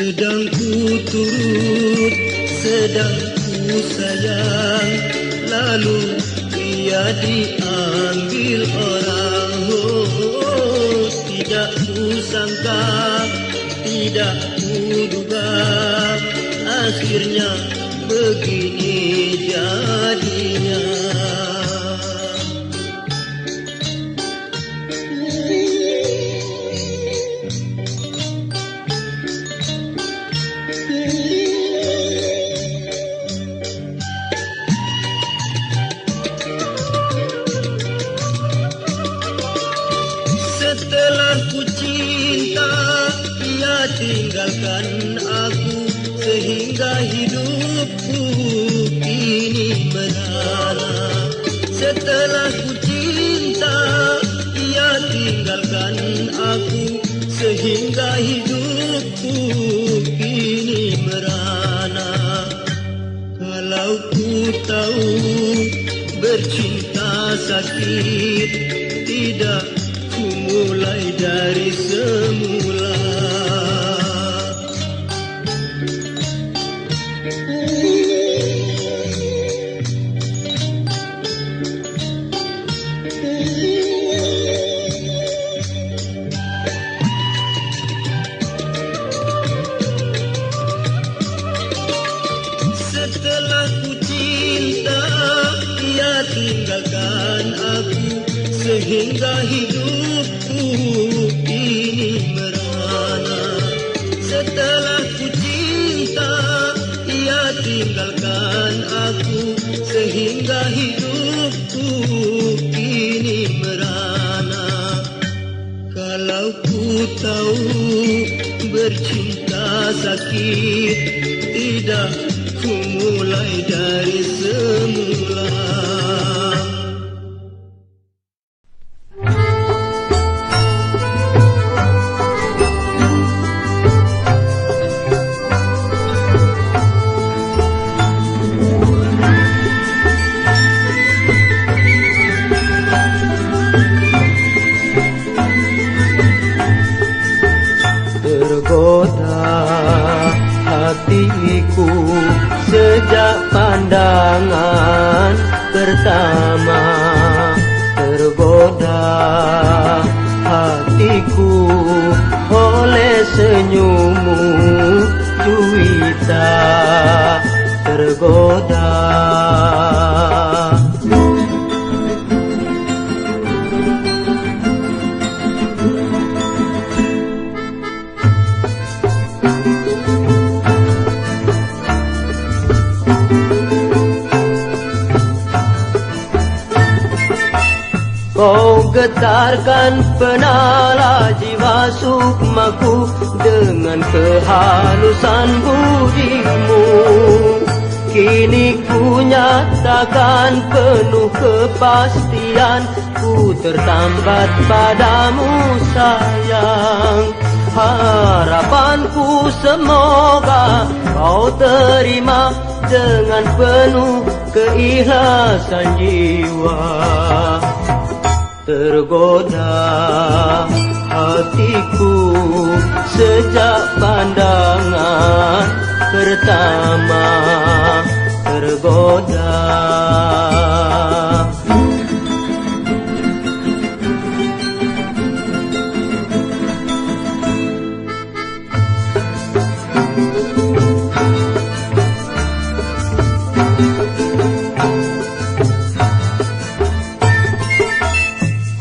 Sedang ku turut, sedang ku sayang, lalu ia diambil orang. Oh, tidak ku sangka, tidak ku duga, akhirnya begini jadinya. Setelah ku cinta, ia tinggalkan aku, sehingga hidupku kini merana. Setelah ku cinta, ia tinggalkan aku, sehingga hidupku kini merana. Kalau ku tahu bercinta sakit, tidak ku mulai dari semula. Setelah ku cinta, ia tinggalkan aku, sehingga hidupku kini merana. Setelah ku cinta, ia tinggalkan aku, sehingga hidupku kini merana. Kalau ku tahu bercinta sakit, tidak ku mulai dari semula. Tergoda hatiku sejak pandangan pertama. Tergoda hatiku oleh senyummu, Juwita. Tergoda. Kau getarkan penala jiwa sukmaku dengan kehalusan budimu. Kini ku nyatakan penuh kepastian, ku tertambat padamu sayang. Harapanku semoga kau terima dengan penuh keikhlasan jiwa. Tergoda hatiku sejak pandangan pertama. Tergoda.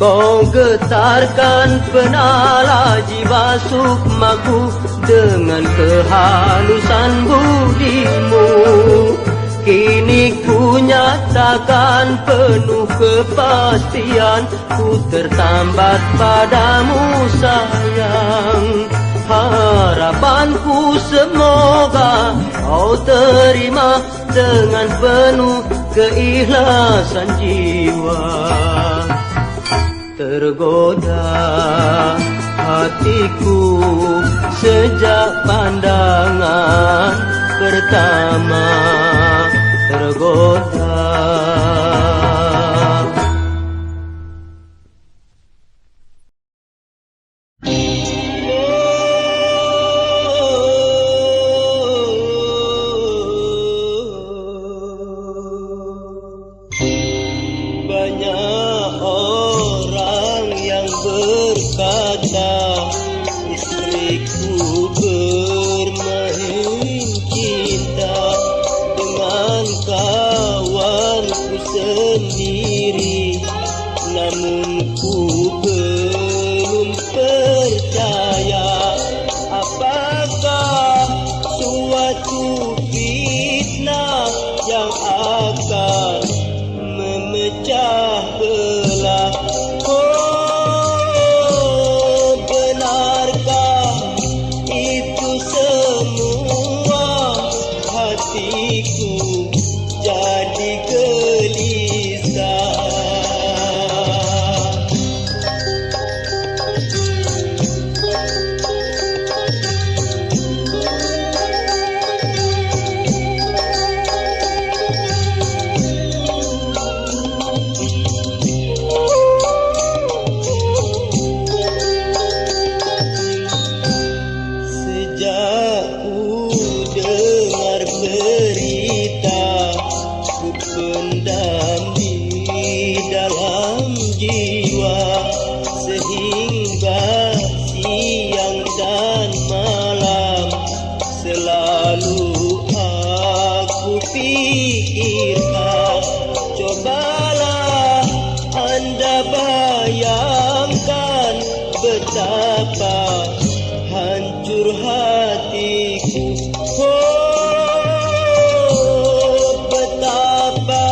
Kau getarkan penala jiwa sukmaku dengan kehalusan budimu. Kini ku nyatakan penuh kepastian, ku tertambat padamu sayang. Harapanku semoga kau terima dengan penuh keikhlasan jiwa. Tergoda hatiku sejak pandangan pertama. Tergoda. Lalu aku pikirkan, cobalah Anda bayangkan betapa hancur hatiku. Oh, betapa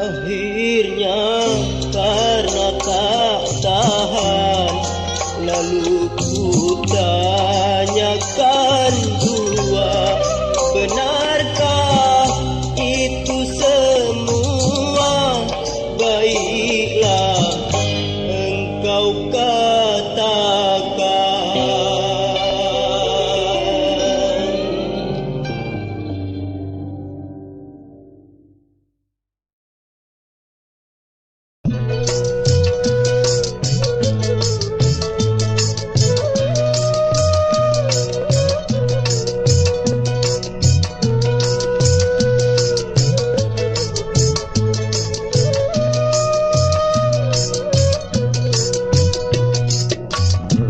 akhirnya karena tak tahan, lalu ku tanyakan jua, benarkah itu semua? Baiklah engkau katakan.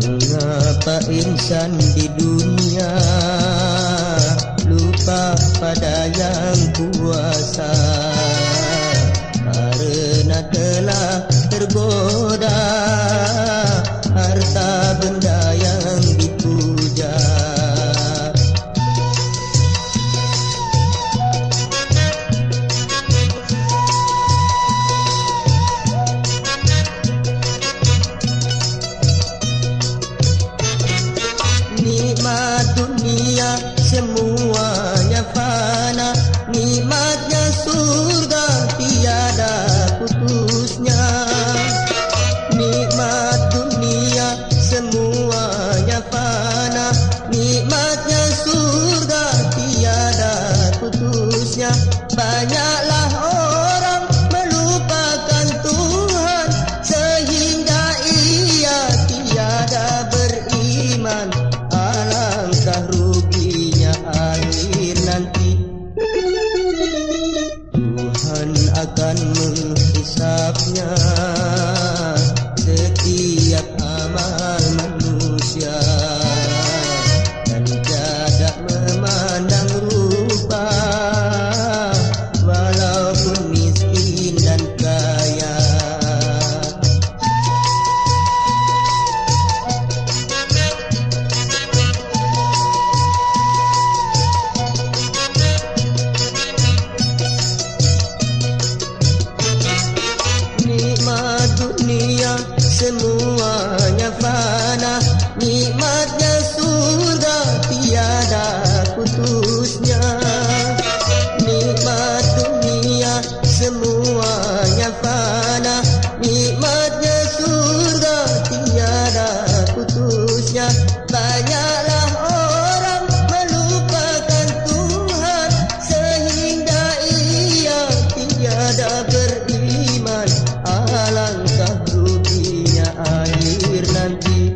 Mengapa insan di dunia lupa pada yang kuasa? Karena telah tergoda harta benda yang dipuja. Nikmat dunia semuanya fana, nikmatnya surga tiada putusnya. Nikmat dunia semuanya fana, nikmatnya surga tiada putusnya. Banyaklah orang melupakan Tuhan sehingga ia tiada beriman. Alangkah ruginya akhir nanti. Tuhan akan menghisapnya setiap amal manusia, dan tiada memandang rupa walaupun miskin dan kaya. Nikmat dunia semuanya fana, nikmatnya surga tiada putusnya. Nikmat dunia semuanya fana, nikmatnya surga tiada putusnya. Banyaklah orang melupakan Tuhan sehingga ia tiada beriman. Alangkah ruginya akhir nanti.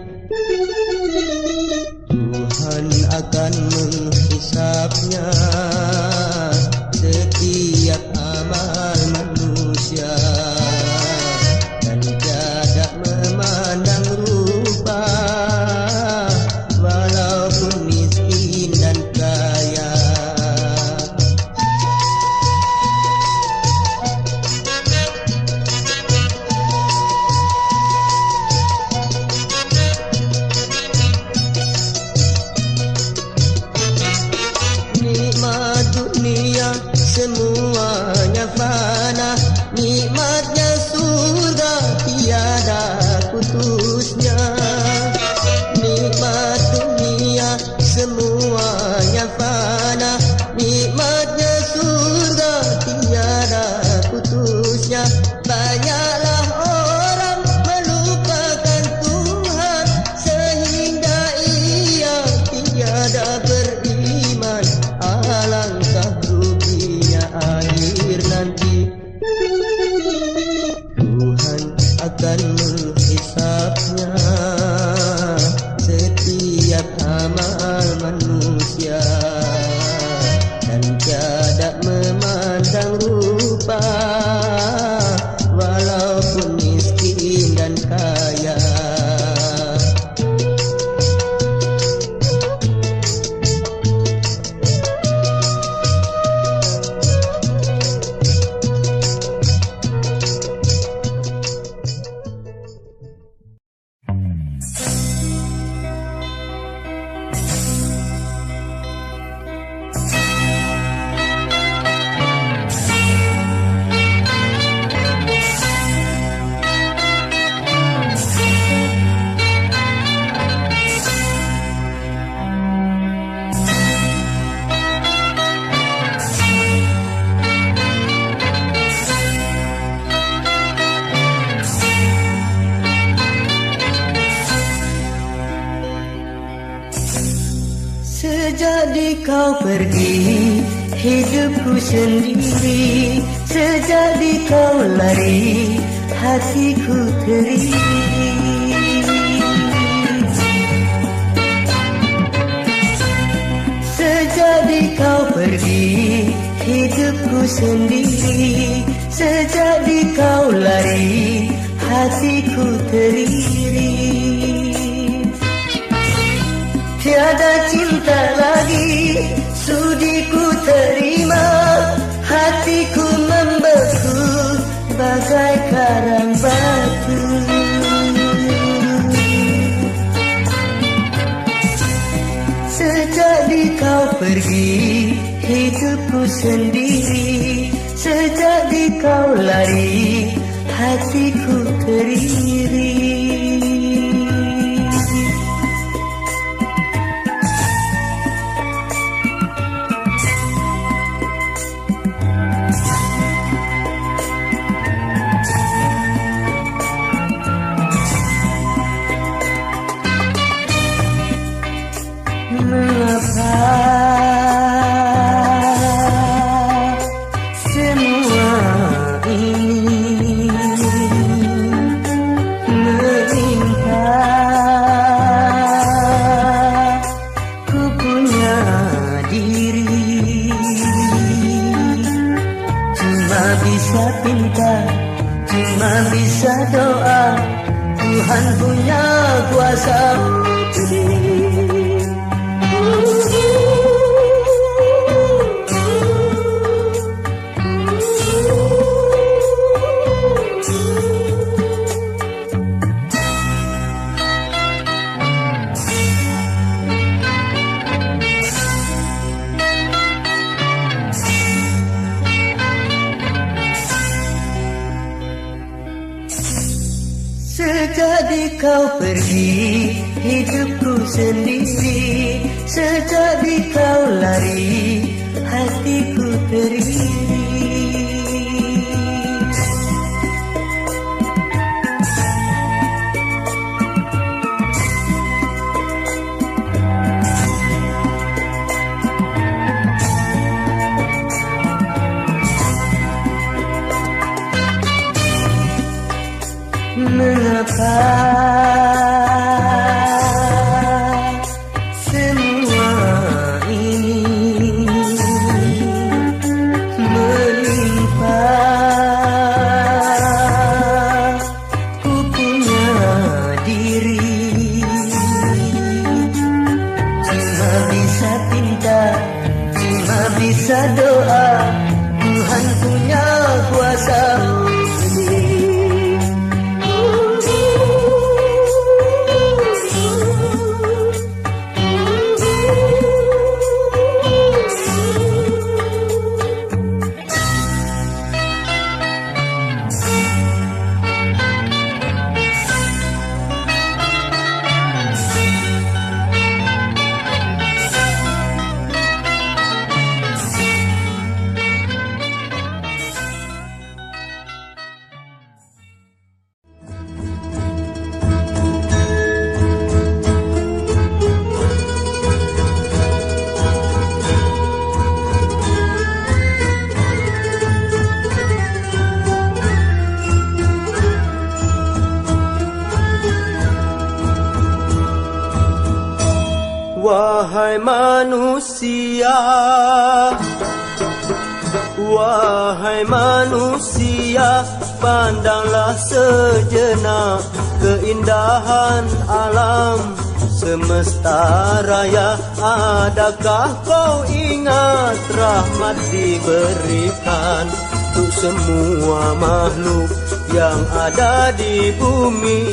lupa, walaupun miskin dan kaya. Sejak kau pergi, hidupku sendiri. Sejak kau lari, hatiku teriri. Sejak kau pergi, hidupku sendiri. Sejak kau lari, hatiku teriri. Tiada cinta lagi sudi ku terima, hatiku membeku bagai karang batu. Sejak kau pergi, hidupku sendiri. Sejak kau lari, hatiku teriri. Cuma bisa doa, Tuhan punya kuasa. Sejak kau pergi, hidupku sendiri. Sejak kau lari, hatiku teriri. Mengapa semua ini menimpa? Ku punya diri, cuma bisa pinta, cuma bisa doa. Tuhan punya kuasa. Wahai manusia, Wahai manusia, pandanglah sejenak keindahan alam semesta raya. Adakah kau ingat rahmat diberikan untuk semua makhluk yang ada di bumi?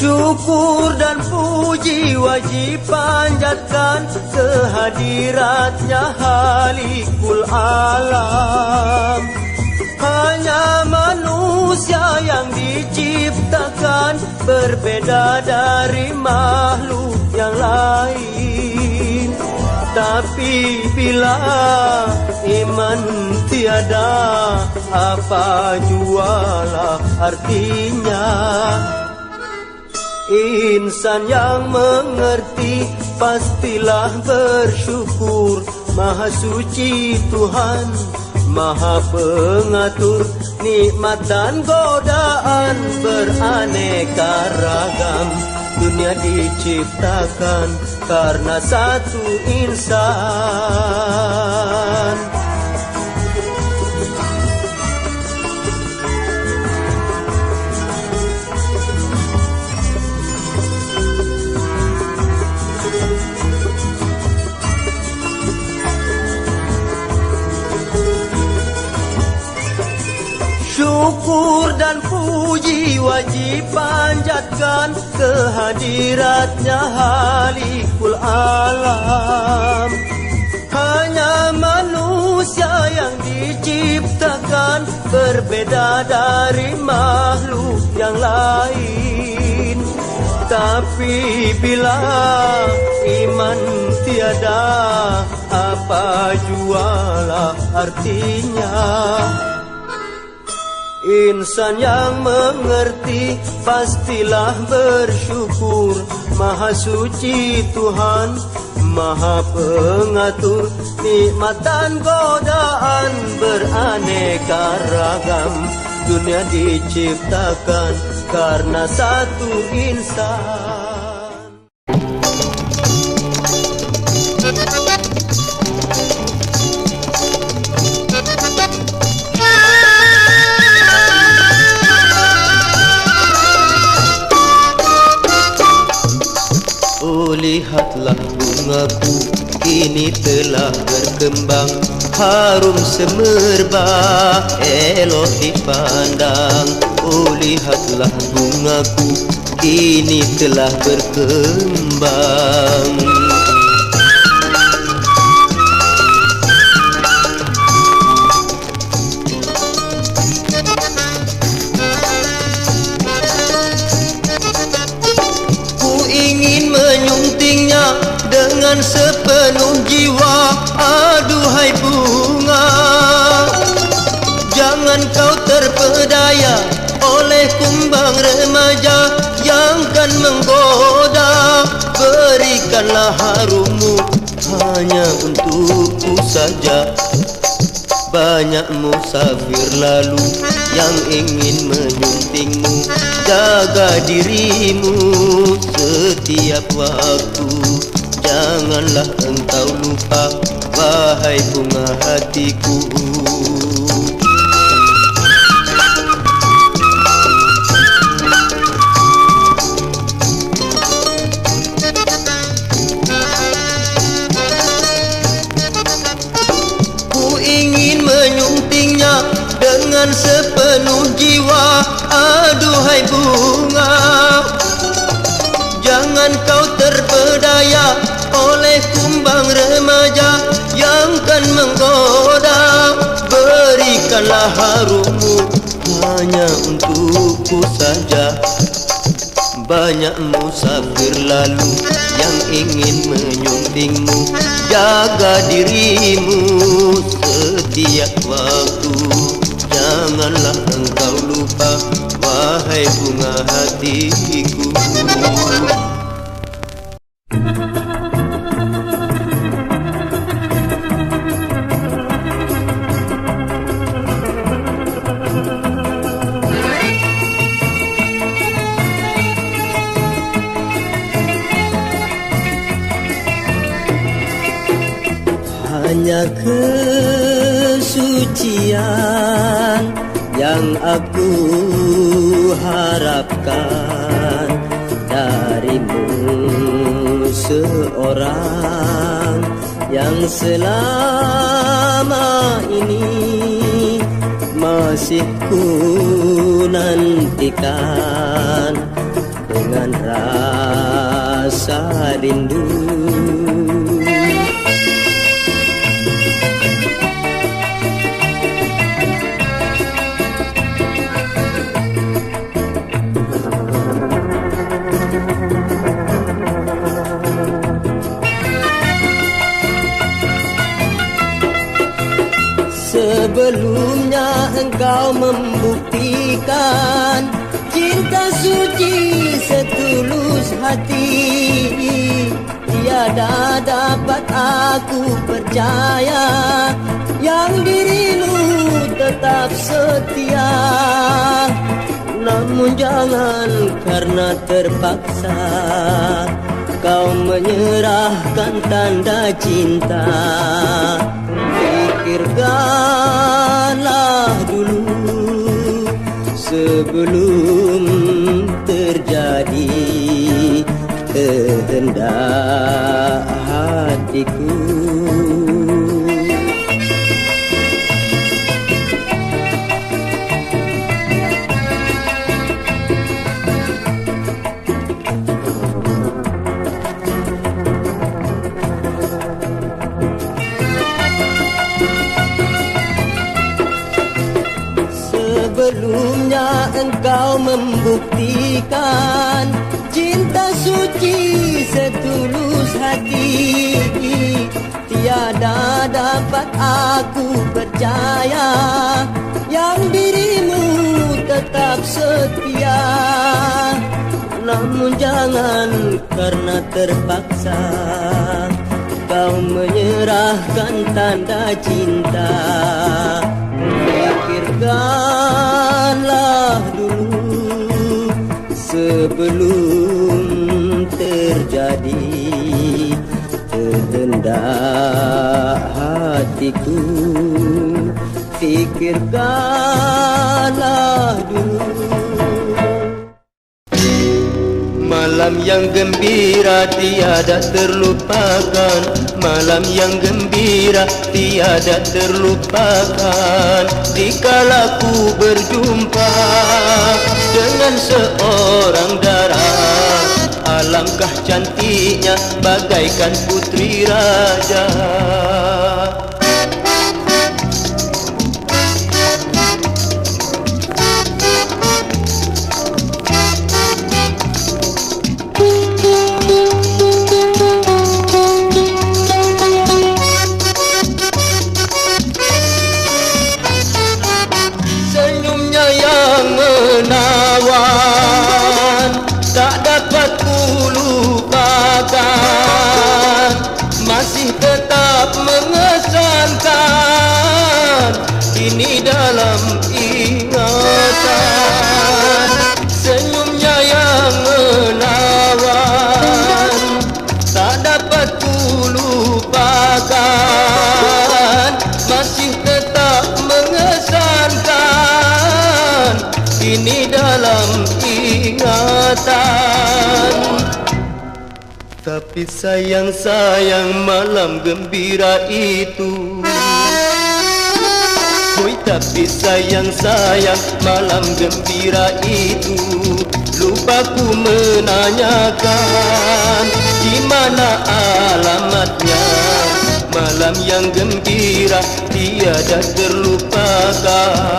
Syukur dan puji wajib panjatkan kehadiratnya Halikul Alam. Hanya manusia yang diciptakan berbeda dari makhluk yang lain. Tapi bila iman tiada, apa jualah artinya? Insan yang mengerti pastilah bersyukur. Maha suci Tuhan, Maha pengatur nikmat dan godaan beraneka ragam. Dunia diciptakan karena satu insan. Syukur dan puji wajib panjatkan kehadiratnya Halikul Alam. Hanya manusia yang diciptakan berbeda dari makhluk yang lain. Tapi bila iman tiada, apa jualah artinya? Insan yang mengerti pastilah bersyukur. Maha suci Tuhan, Maha pengatur nikmat dan godaan beraneka ragam. Dunia diciptakan karena satu insan. Lihatlah bungaku kini telah berkembang, harum semerbak elok dipandang. Oh lihatlah bungaku kini telah berkembang. Dengan sepenuh jiwa, aduhai bunga, jangan kau terpedaya oleh kumbang remaja yang kan menggoda. Berikanlah harummu hanya untukku saja. Banyak musafir lalu yang ingin menyuntingmu. Jaga dirimu setiap waktu. Janganlah engkau lupa, wahai bunga hatiku. Ku ingin menyuntingnya dengan sepenuh jiwa, aduhai bunga. Jangan kau terpedaya oleh kumbang remaja yang kan menggoda. Berikanlah harummu hanya untukku saja. Banyak musafir lalu yang ingin menyuntingmu. Jaga dirimu setiap waktu. Janganlah engkau lupa, wahai bunga hatiku. hanya kesucian yang aku harapkan darimu, seorang yang selama ini masih ku nantikan dengan rasa rindu. Sebelumnya engkau membuktikan cinta suci setulus hati. Tiada dapat aku percaya yang dirimu tetap setia. Namun jangan karena terpaksa kau menyerahkan tanda cinta. Pikirkanlah dulu sebelum terjadi kehendak hatiku. Sebelumnya engkau membuktikan cinta suci setulus hati. Tiada dapat aku percaya yang dirimu tetap setia. Namun jangan karena terpaksa kau menyerahkan tanda cinta. Pikirkanlah dulu sebelum terjadi kehendak hatiku. Pikirkanlah dulu. Malam yang gembira tiada terlupakan, malam yang gembira tiada terlupakan. Dikala ku berjumpa dengan seorang dara, alangkah cantiknya bagaikan putri raja. Tak dapat ku lupakan, masih tetap mengesankan ini dalam ingatan. Senyumnya yang menawan, tak dapat ku lupakan, masih tetap mengesankan ini dalam ingatan. Tapi sayang-sayang malam gembira itu, oi tapi sayang-sayang malam gembira itu, lupa ku menanyakan di mana alamatnya. Malam yang gembira tiada terlupakan.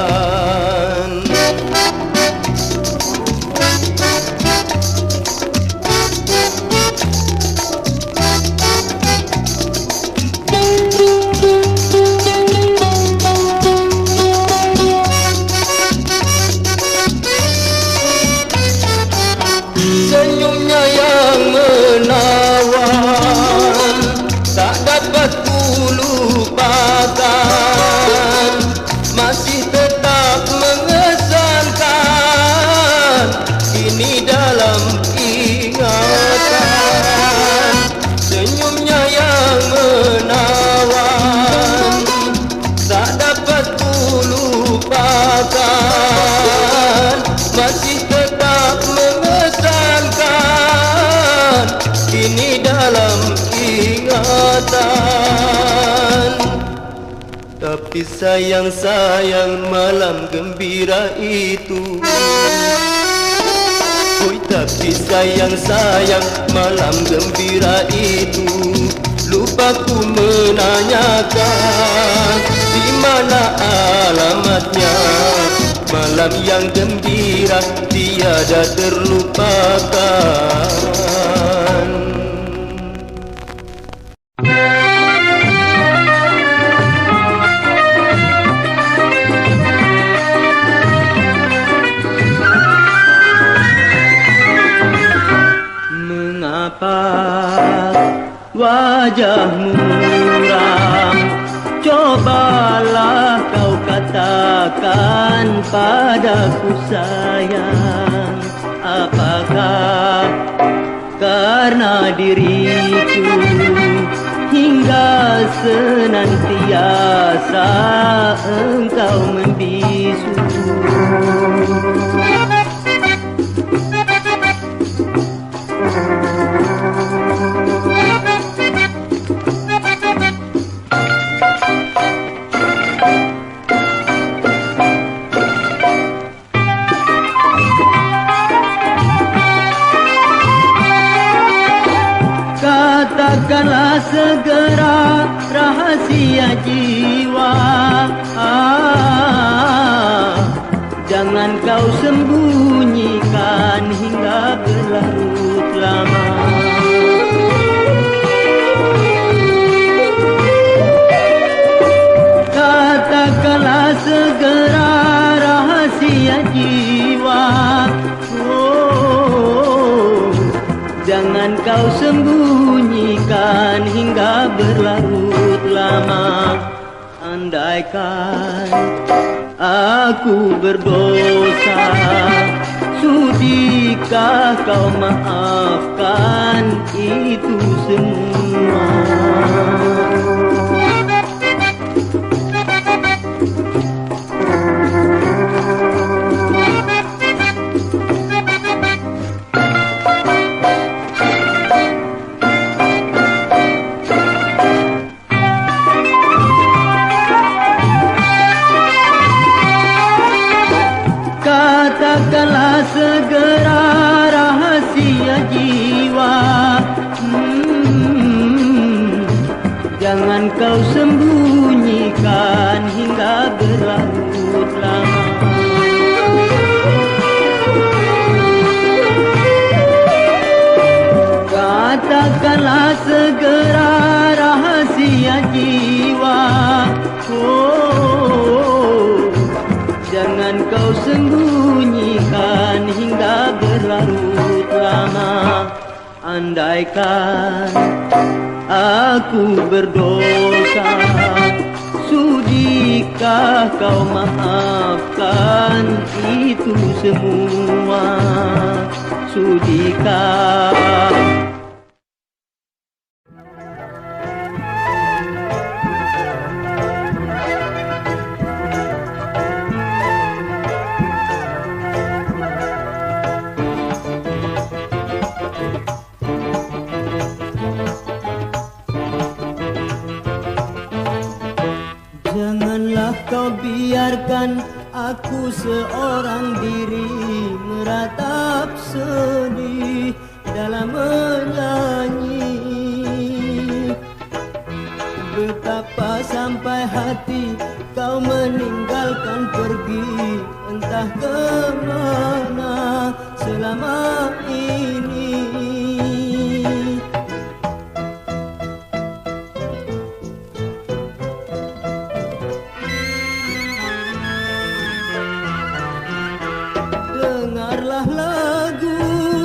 Senyumnya yang menawan, tak dapat ku lupakan, masih tetap mengesankan ingatan. Tapi sayang-sayang malam gembira itu. Oi, tapi sayang-sayang malam gembira itu. Lupa ku menanyakan di mana alamatnya. Malam yang gembira tiada terlupakan. Mengapa wajahmu muram? Cobalah kau katakan padaku sayang. Apakah karena diriku hingga senantiasa engkau membisu? Katakanlah segera rahasia jiwa. Jangan kau sembunyikan hingga berlarut lama. Katakanlah segera rahasia jiwa. Jangan kau sembunyikan hingga berlarut lama. Andaikan aku berdosa, sudikah kau maafkan itu semua? Katakanlah segera rahasia jiwa. Jangan kau sembunyikan hingga berlarut lama. Katakanlah segera rahasia jiwa. Jangan kau sembunyikan hingga berlarut lama. Andaikan aku berdosa, sudikah kau maafkan itu semua? Sudikah? Janganlah kau biarkan aku seorang diri meratap sedih dalam menyanyi. Betapa sampai hati kau meninggalkan pergi entah kemana selama ini. Dengarlah lagu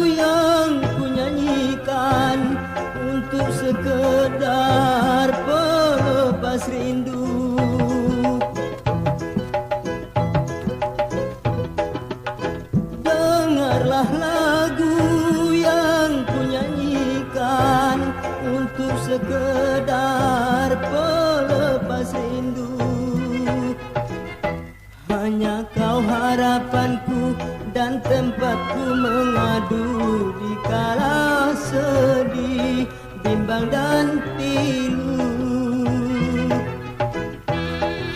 yang kunyanyikan untuk sekedar pelepas rindu. Dengarlah lagu yang kunyanyikan untuk sekedar pelepas rindu. Hanya kau harapanku dan tempatku mengadu di kala sedih, bimbang bimbang dan pilu.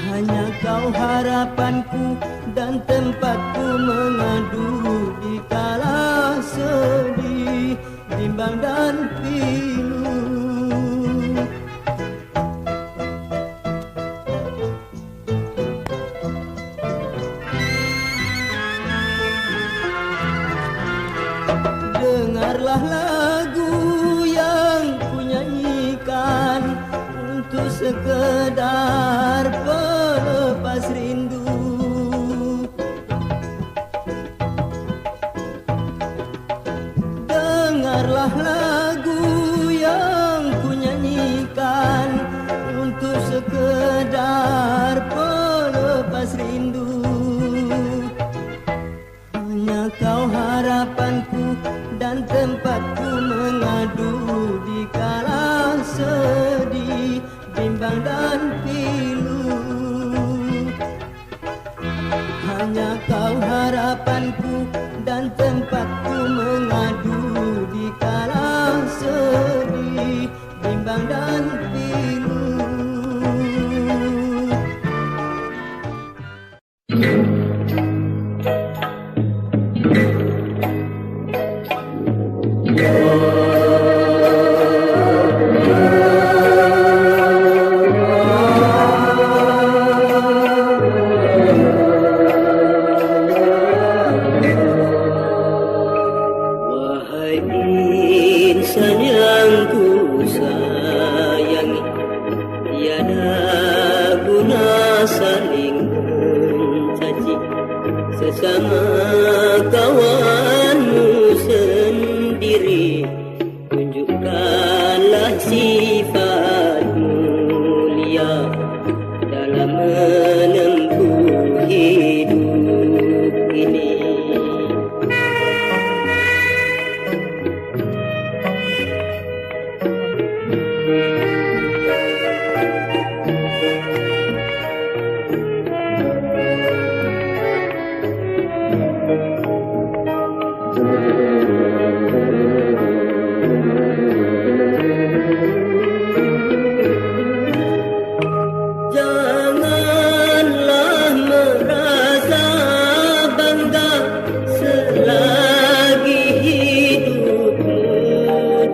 Hanya kau harapanku dan tempatku mengadu di kala sedih, bimbang dan pilu. Dengarlah lagu yang kunyanyikan untuk sekedar pelepas rindu. Dengarlah lagu yang kunyanyikan untuk sekedar pelepas rindu. Hanya kau harapanku dan tempatku mengadu di kala sedih, bimbang dan pilu. Hanya kau harapanku dan tempatku mengadu di kala sedih, bimbang dan pilu. Sesama kawanmu sendiri, tunjukkanlah sifat mulia dalam menempuh hidup ini. Janganlah merasa bangga selagi hidupmu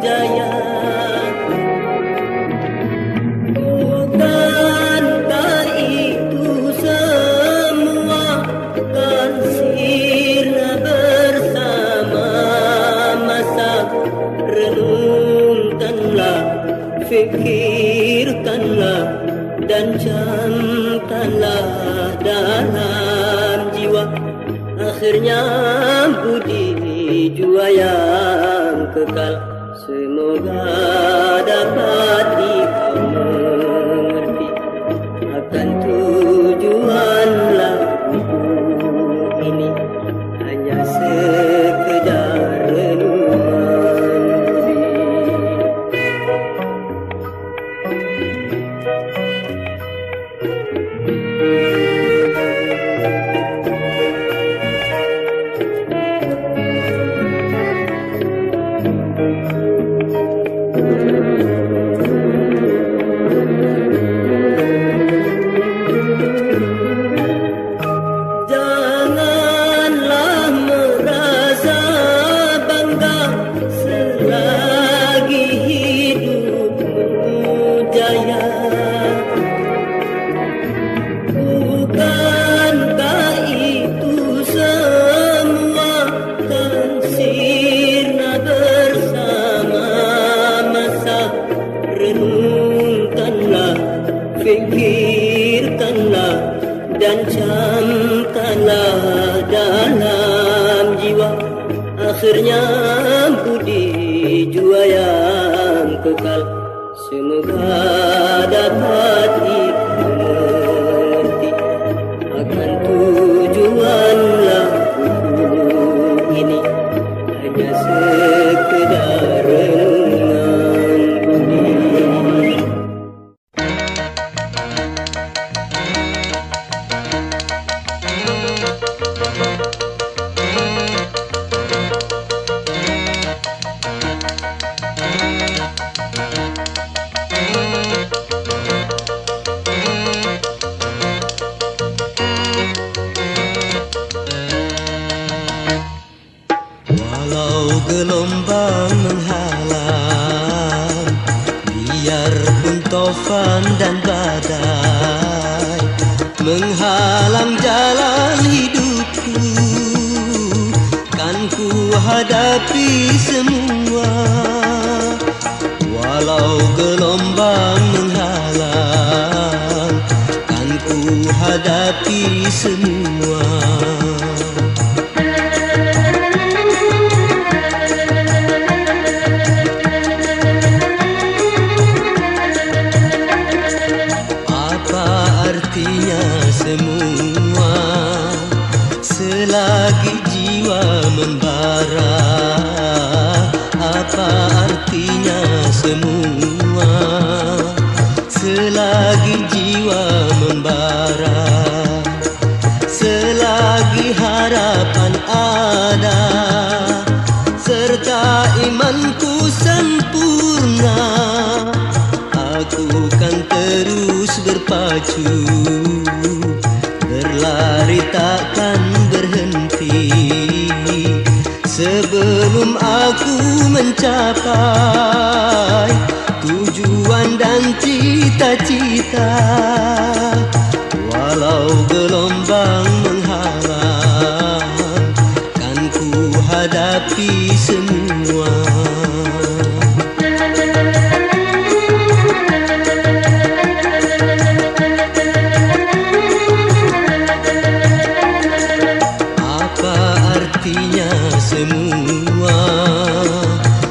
jaya. Bukankah itu semua kan sirna bersama masa? Renungkanlah, fikirkanlah dan camkanlah dalam jiwa. Akhirnya budi jua yang kekal semoga dapat dikau mengerti akan tujuan lagu ini hanya sekedar renungan budi. Janganlah merasa bangga selagi hidupmu jaya. Bukankah itu semua kan sirna bersama masa? Renungkanlah, fikirkanlah dan camkanlah dalam jiwa. Akhirnya budi jua yang kekal semoga dapat dimengerti akan tujuan lagu ini hanya sekedar renungan budi. taufan dan badai menghalang jalan hidupku, kan ku hadapi semua. Walau gelombang menghalang, kan ku hadapi semua. Artinya semua selagi jiwa membara? Apa artinya semua selagi jiwa membara? Selagi harapan ada serta imanku sempurna, aku kan terus berpacu, berlari takkan berhenti sebelum aku mencapai tujuan dan cita-cita. Walau gelombang menghalang, kan ku hadapi semua. Semua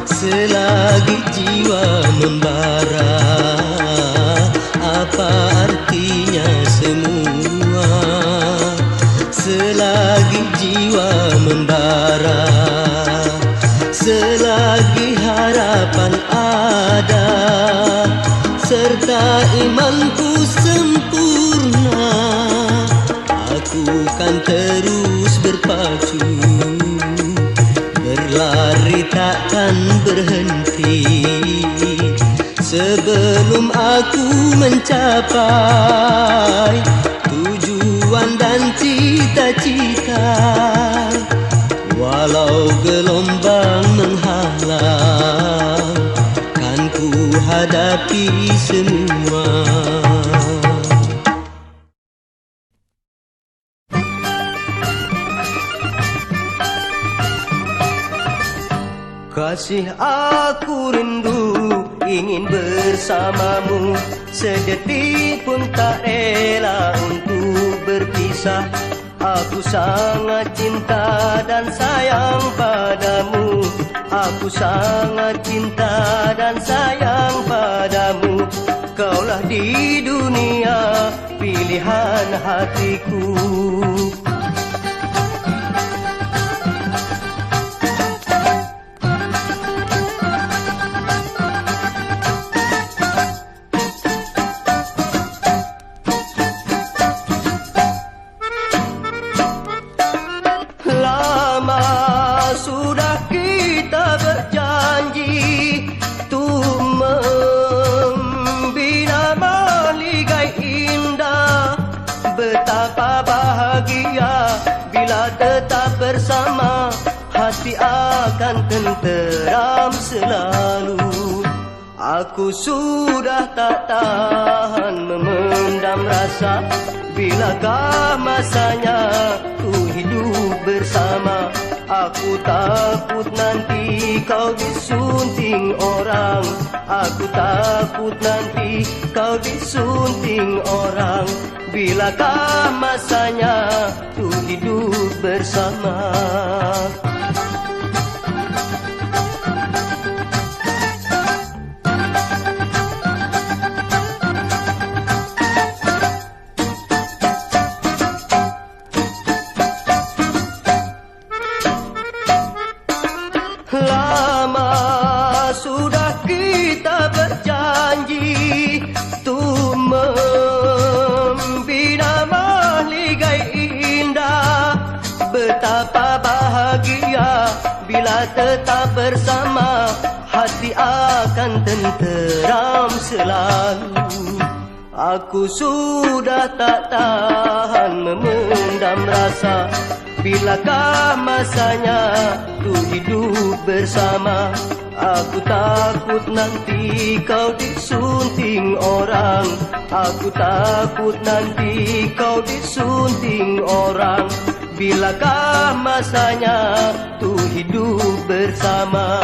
selagi jiwa membara? Apa artinya semua selagi jiwa membara? Selagi harapan ada serta imanku sempurna, aku kan terus berpacu, berlari takkan berhenti sebelum aku mencapai tujuan dan cita-cita. Walau gelombang menghalang, kan ku hadapi semua. Kasih, aku rindu ingin bersamamu, sedetik pun tak rela untuk berpisah. Aku sangat cinta dan sayang padamu, aku sangat cinta dan sayang padamu. Kaulah di dunia pilihan hatiku. Bersama hati akan tenteram selalu. Aku sudah tak tahan memendam rasa. Bilakah masanya ku hidup bersama? Aku takut nanti kau disunting orang. Aku takut nanti kau disunting orang. Bilakah masanya ku hidup bersama? Lama sudah kita berjanji untuk membina mahligai indah. Betapa bahagia bila tetap bersama, hati akan tenteram selalu. Aku sudah tak tahan memendam rasa. Bilakah masanya tu hidup bersama? Aku takut nanti kau disunting orang. Aku takut nanti kau disunting orang. Bilakah masanya tuh hidup bersama?